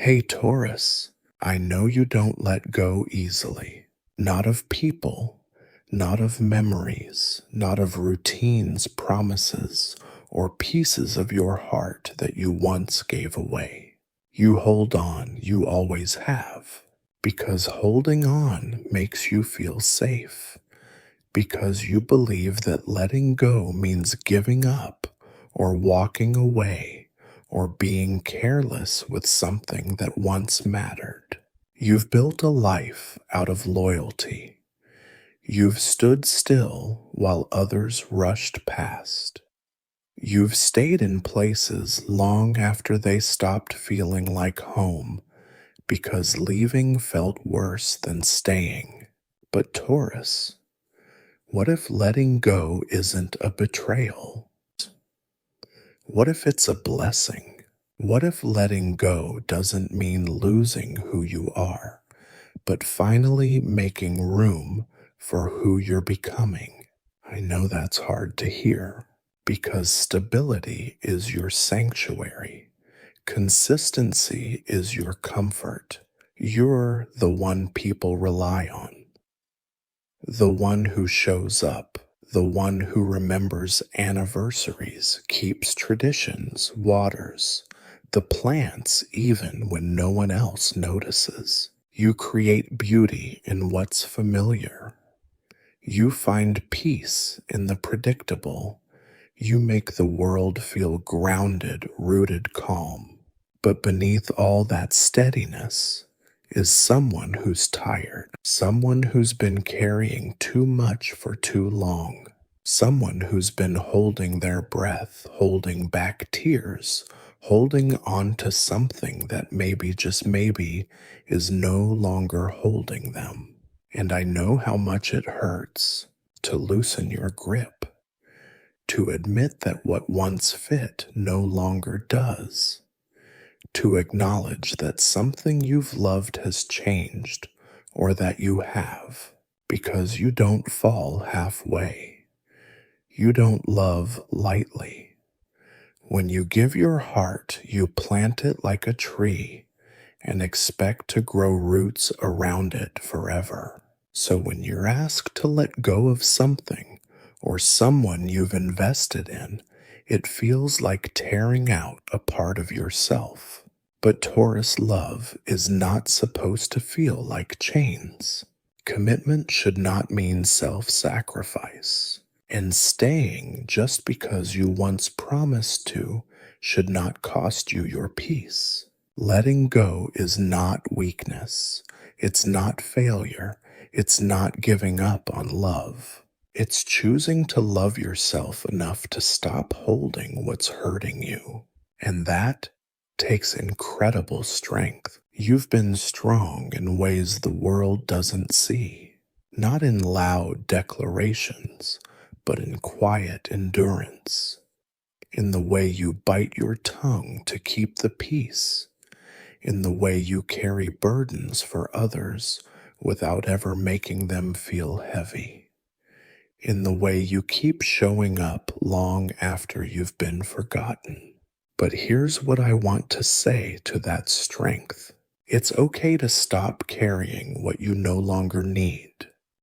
Hey Taurus, I know you don't let go easily. Not of people, not of memories, not of routines, promises, or pieces of your heart that you once gave away. You hold on, you always have, because holding on makes you feel safe, because you believe that letting go means giving up or walking away or being careless with something that once mattered. You've built a life out of loyalty. You've stood still while others rushed past. You've stayed in places long after they stopped feeling like home because leaving felt worse than staying. But Taurus, what if letting go isn't a betrayal? What if it's a blessing? What if letting go doesn't mean losing who you are, but finally making room for who you're becoming? I know that's hard to hear because stability is your sanctuary. Consistency is your comfort. You're the one people rely on. The one who shows up, the one who remembers anniversaries, keeps traditions, waters the plants even when no one else notices. You create beauty in what's familiar. You find peace in the predictable. You make the world feel grounded, rooted, calm. But beneath all that steadiness is someone who's tired, someone who's been carrying too much for too long, someone who's been holding their breath, holding back tears, holding on to something that maybe, just maybe, is no longer holding them. And I know how much it hurts to loosen your grip, to admit that what once fit no longer does, to acknowledge that something you've loved has changed, or that you have, because you don't fall halfway. You don't love lightly. When you give your heart, you plant it like a tree and expect to grow roots around it forever. So when you're asked to let go of something or someone you've invested in, it feels like tearing out a part of yourself. But Taurus love is not supposed to feel like chains. Commitment should not mean self-sacrifice. And staying just because you once promised to should not cost you your peace. Letting go is not weakness. It's not failure. It's not giving up on love. It's choosing to love yourself enough to stop holding what's hurting you. And that takes incredible strength. You've been strong in ways the world doesn't see, not in loud declarations, but in quiet endurance, in the way you bite your tongue to keep the peace, in the way you carry burdens for others without ever making them feel heavy, in the way you keep showing up long after you've been forgotten. But here's what I want to say to that strength. It's okay to stop carrying what you no longer need.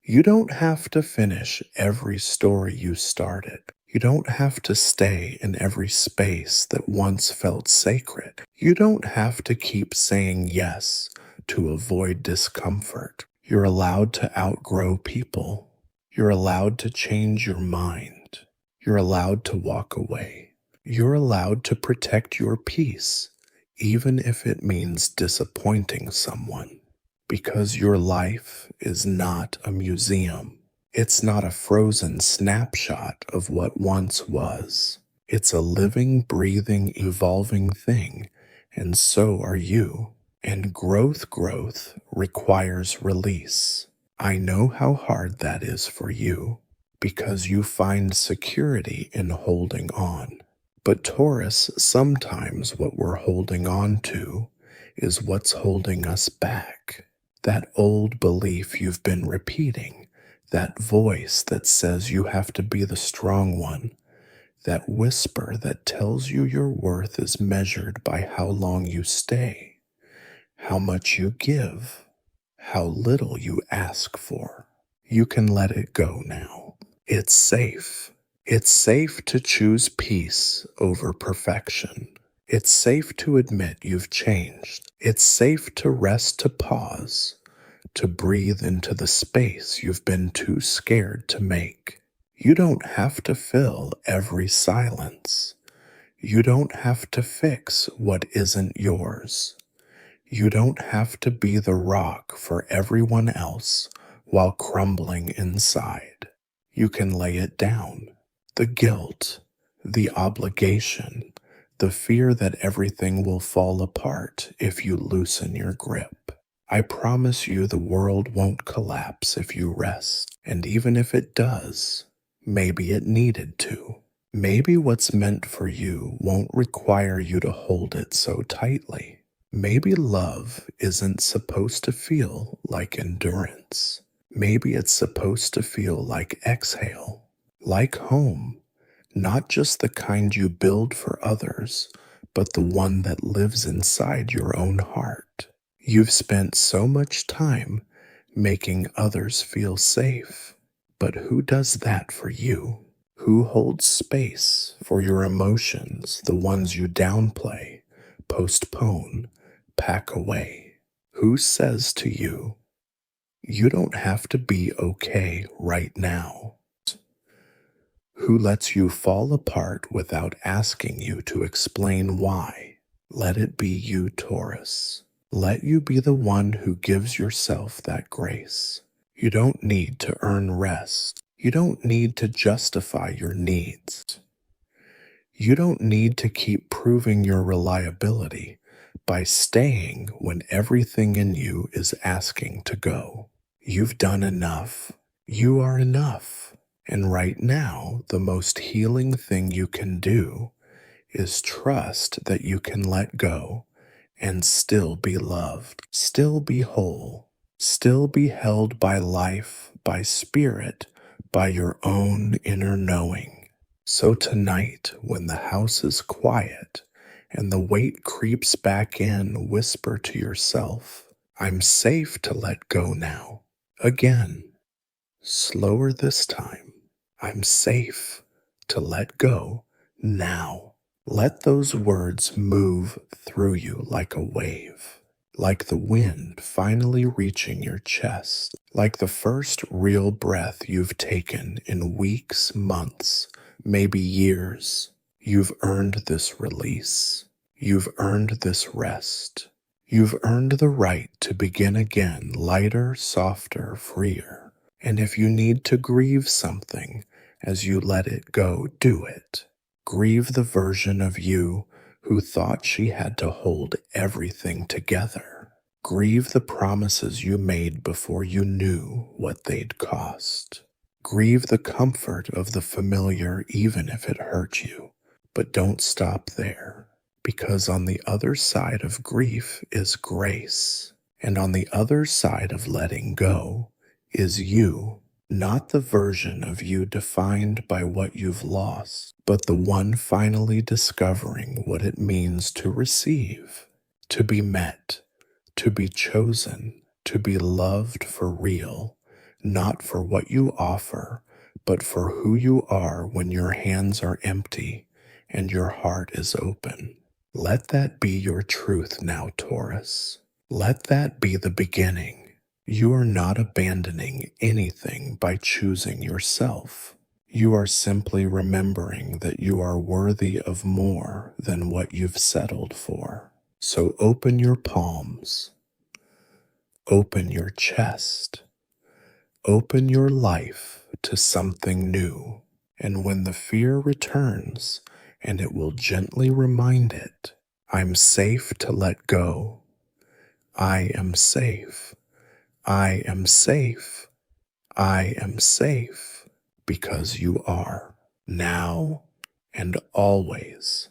You don't have to finish every story you started. You don't have to stay in every space that once felt sacred. You don't have to keep saying yes to avoid discomfort. You're allowed to outgrow people. You're allowed to change your mind. You're allowed to walk away. You're allowed to protect your peace, even if it means disappointing someone, because your life is not a museum. It's not a frozen snapshot of what once was. It's a living, breathing, evolving thing, and so are you. And growth requires release. I know how hard that is for you, because you find security in holding on. But Taurus, sometimes what we're holding on to is what's holding us back. That old belief you've been repeating, that voice that says you have to be the strong one, that whisper that tells you your worth is measured by how long you stay. how much you give, how little you ask for. You can let it go now. It's safe. It's safe to choose peace over perfection. It's safe to admit you've changed. It's safe to rest, to pause, to breathe into the space you've been too scared to make. You don't have to fill every silence. You don't have to fix what isn't yours. You don't have to be the rock for everyone else while crumbling inside. You can lay it down. The guilt, the obligation, the fear that everything will fall apart if you loosen your grip. I promise you the world won't collapse if you rest. And even if it does, maybe it needed to. Maybe what's meant for you won't require you to hold it so tightly. Maybe love isn't supposed to feel like endurance. Maybe it's supposed to feel like exhale, like home, not just the kind you build for others, but the one that lives inside your own heart. You've spent so much time making others feel safe, but who does that for you? Who holds space for your emotions, the ones you downplay, postpone, pack away? Who says to you, you don't have to be okay right now? Who lets you fall apart without asking you to explain why? Let it be you, Taurus. Let you be the one who gives yourself that grace. You don't need to earn rest. You don't need to justify your needs. You don't need to keep proving your reliability by staying when everything in you is asking to go. You've done enough. You are enough. And right now, the most healing thing you can do is trust that you can let go and still be loved, still be whole, still be held by life, by spirit, by your own inner knowing. So tonight, when the house is quiet and the weight creeps back in, whisper to yourself, I'm safe to let go now. Again, slower this time. I'm safe to let go now. Let those words move through you like a wave, like the wind finally reaching your chest, like the first real breath you've taken in weeks, months, maybe years. You've earned this release. You've earned this rest. You've earned the right to begin again, lighter, softer, freer. And if you need to grieve something as you let it go, do it. Grieve the version of you who thought she had to hold everything together. Grieve the promises you made before you knew what they'd cost. Grieve the comfort of the familiar even if it hurt you. But don't stop there, because on the other side of grief is grace. And on the other side of letting go is you, not the version of you defined by what you've lost, but the one finally discovering what it means to receive, to be met, to be chosen, to be loved for real, not for what you offer, but for who you are when your hands are empty and your heart is open. Let that be your truth now, Taurus. Let that be the beginning. You are not abandoning anything by choosing yourself. You are simply remembering that you are worthy of more than what you've settled for. So open your palms, open your chest, open your life to something new. And when the fear returns, and it will gently remind it, I'm safe to let go. I am safe. I am safe. I am safe because you are now and always.